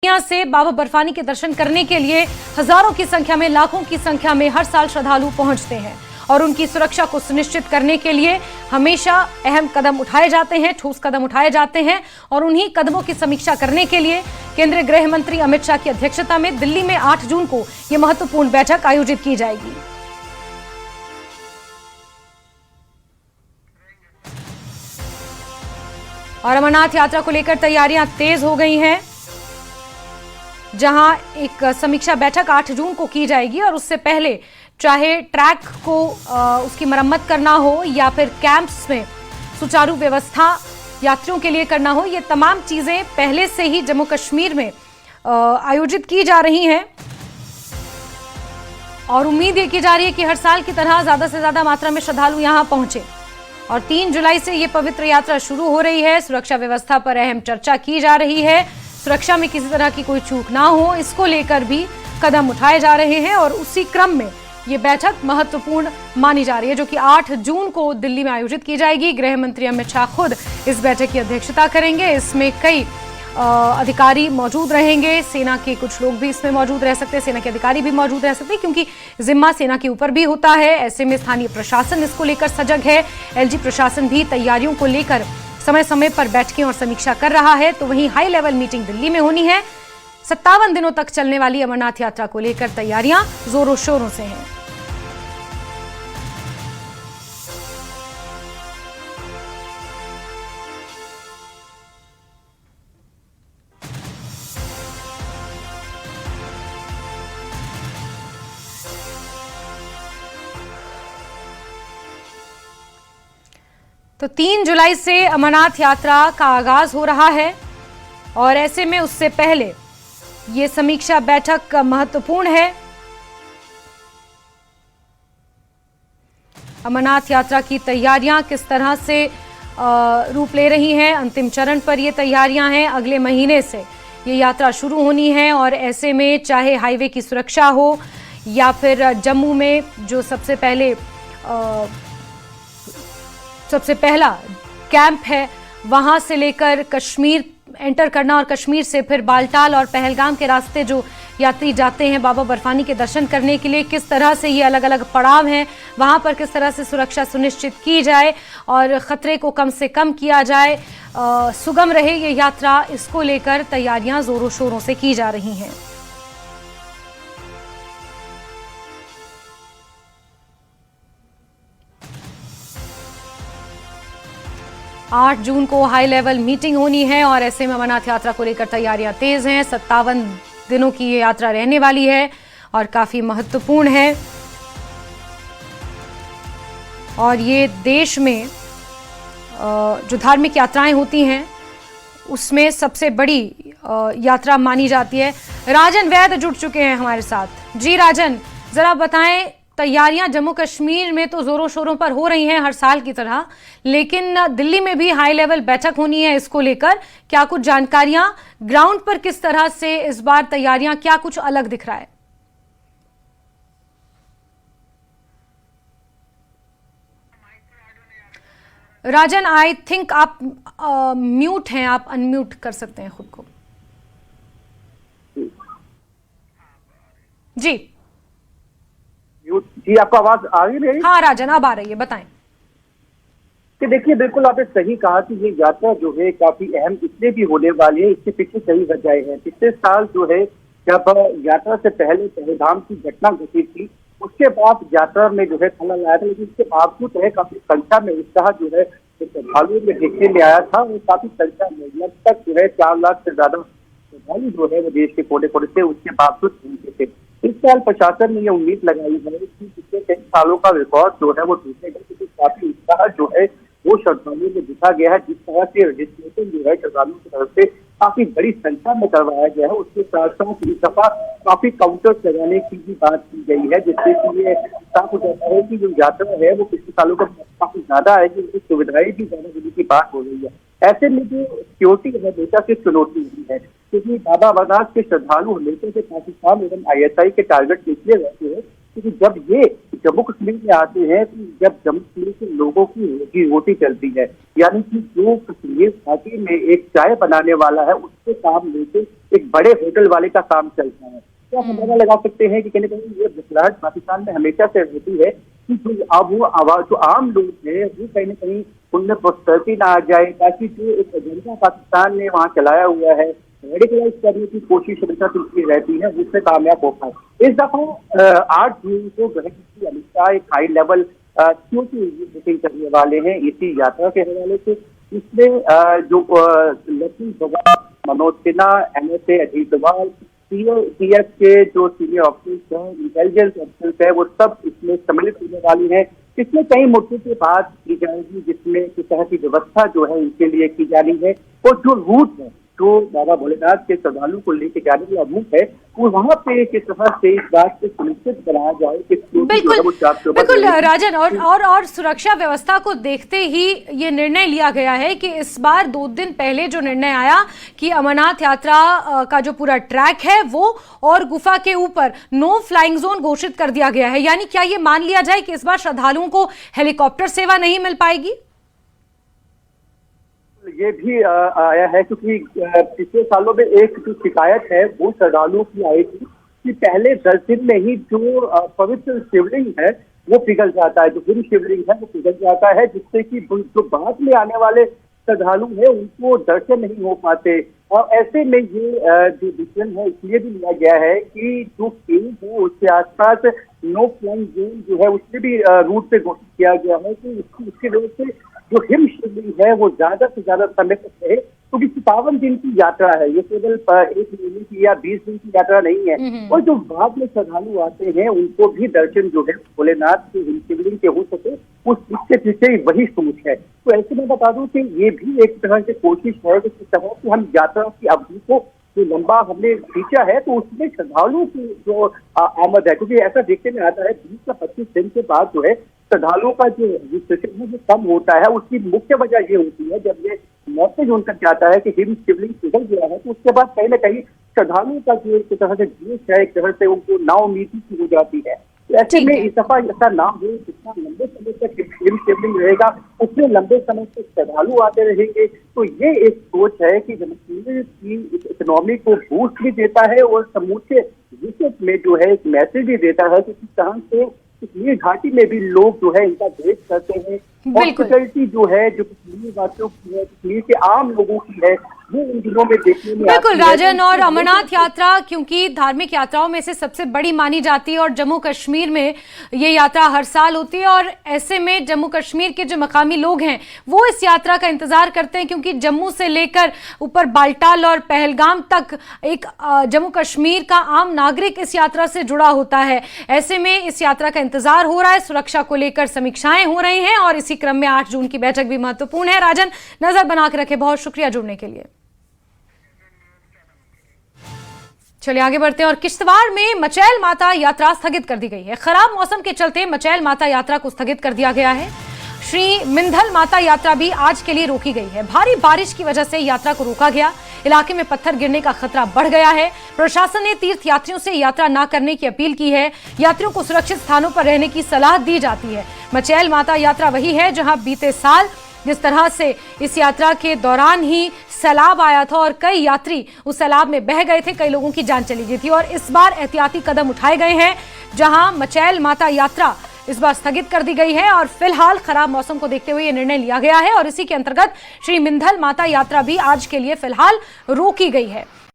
दुनिया से बाबा बर्फानी के दर्शन करने के लिए हजारों की संख्या में, लाखों की संख्या में हर साल श्रद्धालु पहुंचते हैं और उनकी सुरक्षा को सुनिश्चित करने के लिए हमेशा अहम कदम उठाए जाते हैं, ठोस कदम उठाए जाते हैं। और उन्हीं कदमों की समीक्षा करने के लिए केंद्रीय गृह मंत्री अमित शाह की अध्यक्षता में दिल्ली में 8 जून को यह महत्वपूर्ण बैठक आयोजित की जाएगी। और अमरनाथ यात्रा को लेकर तैयारियां तेज हो गई हैं, जहां एक समीक्षा बैठक 8 जून को की जाएगी और उससे पहले चाहे ट्रैक को उसकी मरम्मत करना हो या फिर कैंप्स में सुचारू व्यवस्था यात्रियों के लिए करना हो, ये तमाम चीजें पहले से ही जम्मू कश्मीर में आयोजित की जा रही हैं। और उम्मीद ये की जा रही है कि हर साल की तरह ज्यादा से ज्यादा मात्रा में श्रद्धालु यहां पहुंचे। और 3 जुलाई से ये पवित्र यात्रा शुरू हो रही है। सुरक्षा व्यवस्था पर अहम चर्चा की जा रही है। सुरक्षा में किसी तरह की कोई चूक ना हो, इसको लेकर भी कदम उठाए जा रहे हैं। और उसी क्रम में ये बैठक महत्वपूर्ण मानी जा रही है, जो कि 8 जून को दिल्ली में आयोजित की जाएगी। गृह मंत्री अमित शाह खुद इस बैठक की अध्यक्षता करेंगे। इसमें कई अधिकारी मौजूद रहेंगे, सेना के कुछ लोग भी इसमें मौजूद रह सकते हैं, सेना के अधिकारी भी मौजूद रह सकते हैं, क्योंकि जिम्मा सेना के ऊपर भी होता है। ऐसे में स्थानीय प्रशासन इसको लेकर सजग है। एलजी प्रशासन भी तैयारियों को लेकर समय समय पर बैठकें और समीक्षा कर रहा है। तो वहीं हाई लेवल मीटिंग दिल्ली में होनी है। 57 दिनों तक चलने वाली अमरनाथ यात्रा को लेकर तैयारियां जोरों शोरों से हैं। तो 3 जुलाई से अमरनाथ यात्रा का आगाज हो रहा है और ऐसे में उससे पहले ये समीक्षा बैठक महत्वपूर्ण है। अमरनाथ यात्रा की तैयारियां किस तरह से रूप ले रही हैं, अंतिम चरण पर ये तैयारियां हैं। अगले महीने से ये यात्रा शुरू होनी है और ऐसे में चाहे हाईवे की सुरक्षा हो या फिर जम्मू में जो सबसे पहला कैंप है, वहां से लेकर कश्मीर एंटर करना और कश्मीर से फिर बालटाल और पहलगाम के रास्ते जो यात्री जाते हैं बाबा बर्फानी के दर्शन करने के लिए, किस तरह से ये अलग अलग पड़ाव हैं, वहां पर किस तरह से सुरक्षा सुनिश्चित की जाए और खतरे को कम से कम किया जाए, सुगम रहे ये यात्रा, इसको लेकर तैयारियां जोरों शोरों से की जा रही हैं। आठ जून को हाई लेवल मीटिंग होनी है और ऐसे में अमरनाथ यात्रा को लेकर तैयारियां तेज हैं। 57 दिनों की ये यात्रा रहने वाली है और काफी महत्वपूर्ण है। और ये देश में जो धार्मिक यात्राएं होती हैं उसमें सबसे बड़ी यात्रा मानी जाती है। राजन वैद जुड़ चुके हैं हमारे साथ। जी राजन, जरा बताएं, तैयारियां जम्मू कश्मीर में तो जोरों शोरों पर हो रही हैं हर साल की तरह, लेकिन दिल्ली में भी हाई लेवल बैठक होनी है इसको लेकर। क्या कुछ जानकारियां ग्राउंड पर, किस तरह से इस बार तैयारियां, क्या कुछ अलग दिख रहा है? राजन, आई थिंक आप म्यूट हैं, आप अनम्यूट कर सकते हैं खुद को। जी, आपको आवाज आ रही है? हाँ राजन, अब आ रही है, बताएं। कि देखिए, बिल्कुल आपने सही कहा कि ये यात्रा जो है काफी अहम इसलिए भी होने वाली है, इसके पीछे कई वजहें हैं। पिछले साल जो है जब यात्रा से पहले पहलगाम की घटना घटी थी, उसके बाद यात्रा में जो है खलल आया था, लेकिन इसके बावजूद है काफी संख्या में उत्साह जो है श्रद्धालुओं में देखने में आया था। और काफी संख्या में लगभग जो है 4 लाख से ज्यादा श्रद्धालु जो है वो देश के कोने कोने से उसके बावजूद पहुंचे थे। इस साल प्रशासन ने ये उम्मीद लगाई है कि पिछले कई सालों का रिकॉर्ड जो है वो टूटेगा, क्योंकि काफी उत्साह जो है वो श्रद्धालुओं में दिखा गया है। जिस तरह से रजिस्ट्रेशन जो है श्रद्धालुओं की तरफ से काफी बड़ी संख्या में करवाया गया है, उसके साथ साथ इस दफा काफी काउंटर्स लगाने की भी बात की गई है, जिससे कि ये साफ हो जाता है कि जो यात्रा है वो पिछले सालों का काफी ज्यादा है, उनकी सुविधाएं भी ज्यादा देने की बात हो रही है। ऐसे में जो सिक्योरिटी है बेटा की चुनौती हुई है, क्योंकि बाबा अमरनाथ के श्रद्धालु हमेशा से पाकिस्तान एवं ISI के टारगेट निकले रहते हैं। क्योंकि जब ये जम्मू कश्मीर में आते हैं तो जब जम्मू कश्मीर के लोगों की रोजी रोटी चलती है, यानी कि जो कश्मीर घाटी में एक चाय बनाने वाला है उसके काम लेके एक बड़े होटल वाले का काम चलता है, तो आप अंदाजा लगा सकते हैं कि कहीं ना कहीं ये बुखलाहट पाकिस्तान में हमेशा से रहती है कि जो अब वो आवाज जो आम लोग हैं वो कहीं ना कहीं उनमें प्रोस्पेरिटी ना आ जाए, ताकि जो एक एजेंडा पाकिस्तान ने वहाँ चलाया हुआ है रेडिकलाइज करने की कोशिश हमेशा चलती रहती है, उससे कामयाब हो पाए। इस दफा 8 जून को गृह मंत्री अमित शाह एक हाई लेवल सिक्योरिटी मीटिंग करने वाले हैं इसी यात्रा के हवाले से। इसमें जो lieutenant governor Manoj Sinha, NSA Ajit Doval, CF के जो सीनियर ऑफिसर्स हैं, इंटेलिजेंस ऑफिसर्स है, वो सब इसमें सम्मिलित होने वाली हैं। इसमें कई मुद्दों पे बात की जाएगी, जिसमें किस तरह की व्यवस्था जो है इनके लिए की जानी है, और जो रूट है जो बाबा भोलेनाथ के श्रद्धालु को लेके जाने वाला रूट है वो वहाँ पे किस तरह से इस बात को सुनिश्चित बनाया जाए कि बिल्कुल राजन, और सुरक्षा व्यवस्था को देखते ही ये निर्णय लिया गया है कि इस बार 2 दिन पहले जो निर्णय आया कि अमरनाथ यात्रा का जो पूरा ट्रैक है वो और गुफा के ऊपर नो फ्लाइंग जोन घोषित कर दिया गया है, यानी क्या ये मान लिया जाए कि इस बार श्रद्धालुओं को हेलीकॉप्टर सेवा नहीं मिल पाएगी? ये भी आया है क्योंकि पिछले सालों में एक जो शिकायत है वो श्रद्धालुओं की आई थी कि पहले 10 दिन में ही जो पवित्र शिवलिंग है वो पिघल जाता है, जो गुरु शिवलिंग है वो पिघल जाता है, जिससे कि जो बाद में आने वाले श्रद्धालु है उनको दर्शन नहीं हो पाते। और ऐसे में ये जो डिसीजन है इसलिए भी लिया गया है कि जो केव है उसके आसपास नो फ्लाइंग जोन जो है उसमें भी रूट पे घोषित किया गया है कि उसकी वजह से जो हिम शिवलिंग है वो ज्यादा से ज्यादा समय तक रहे, क्योंकि 57 दिन की यात्रा है, ये केवल 1 महीने की या 20 दिन की यात्रा नहीं है। और जो बाद में श्रद्धालु आते हैं उनको भी दर्शन जो है भोलेनाथ के हिम शिवलिंग के हो सके, उसके पीछे वही सोच है। तो ऐसे में बता दूं कि ये भी एक तरह से कोशिश है कि किस तरह से हम यात्रा की अवधि को जो लंबा हमने खींचा है तो उसमें श्रद्धालुओं की जो आमद है, क्योंकि ऐसा देखने में आता है 20 या 25 दिन के बाद जो है श्रद्धालुओं का जो रजिस्ट्रेशन है जो कम होता है। उसकी मुख्य वजह ये होती है जब ये मैसेज उनका जाता है कि हिम शिवलिंग पिघल गया है, तो उसके बाद कहीं ना कहीं श्रद्धालुओं का जो एक तरह से जोश है, एक तरह से उनको नाउमीदी की हो जाती है। तो ऐसे में इस दफा ऐसा ना हो, जितना लंबे समय तक हिम शिवलिंग रहेगा उतने लंबे समय तक श्रद्धालु आते रहेंगे। तो ये एक सोच है कि जम्मू कश्मीर की इकोनॉमी को बूस्ट भी देता है और समूचे विश्व में जो है एक मैसेज भी देता है कि किस तरह से कश्मीर घाटी में भी लोग जो है इनका देश करते हैं। हॉस्पिटलिटी जो है जो कश्मीर वासियों की है, कश्मीर के आम लोगों की है, वो इन दिनों में देखने में बिल्कुल राजन। और अमरनाथ यात्रा क्योंकि धार्मिक यात्राओं में से सबसे बड़ी मानी जाती है और जम्मू कश्मीर में ये यात्रा हर साल होती है, और ऐसे में जम्मू कश्मीर के जो मकामी लोग हैं वो इस यात्रा का इंतजार करते हैं, क्योंकि जम्मू से लेकर ऊपर बाल्टाल और पहलगाम तक एक जम्मू कश्मीर का आम नागरिक इस यात्रा से जुड़ा होता है। ऐसे में इस यात्रा का इंतजार हो रहा है, सुरक्षा को लेकर समीक्षाएं हो रही हैं और इसी क्रम में 8 जून की बैठक भी महत्वपूर्ण है। राजन, नजर बना के रखे, बहुत शुक्रिया जुड़ने के लिए। चलिए आगे बढ़ते हैं और किश्तवाड़ में मचैल माता यात्रा स्थगित कर दी गई है। खराब मौसम के चलते मचैल माता यात्रा को स्थगित कर दिया गया है। श्री मिंधल माता यात्रा भी आज के लिए रोकी गई है। भारी बारिश की वजह से यात्रा को रोका गया। इलाके में पत्थर गिरने का खतरा बढ़ गया है। प्रशासन ने तीर्थ यात्रियों से यात्रा न करने की अपील की है। यात्रियों को सुरक्षित स्थानों पर रहने की सलाह दी जाती है। मचैल माता यात्रा वही है जहां बीते साल जिस तरह से इस यात्रा के दौरान ही सैलाब आया था और कई यात्री उस सैलाब में बह गए थे, कई लोगों की जान चली गई थी, और इस बार एहतियाती कदम उठाए गए हैं जहां मचैल माता यात्रा इस बार स्थगित कर दी गई है और फिलहाल खराब मौसम को देखते हुए यह निर्णय लिया गया है और इसी के अंतर्गत श्री मिंधल माता यात्रा भी आज के लिए फिलहाल रोकी गई है।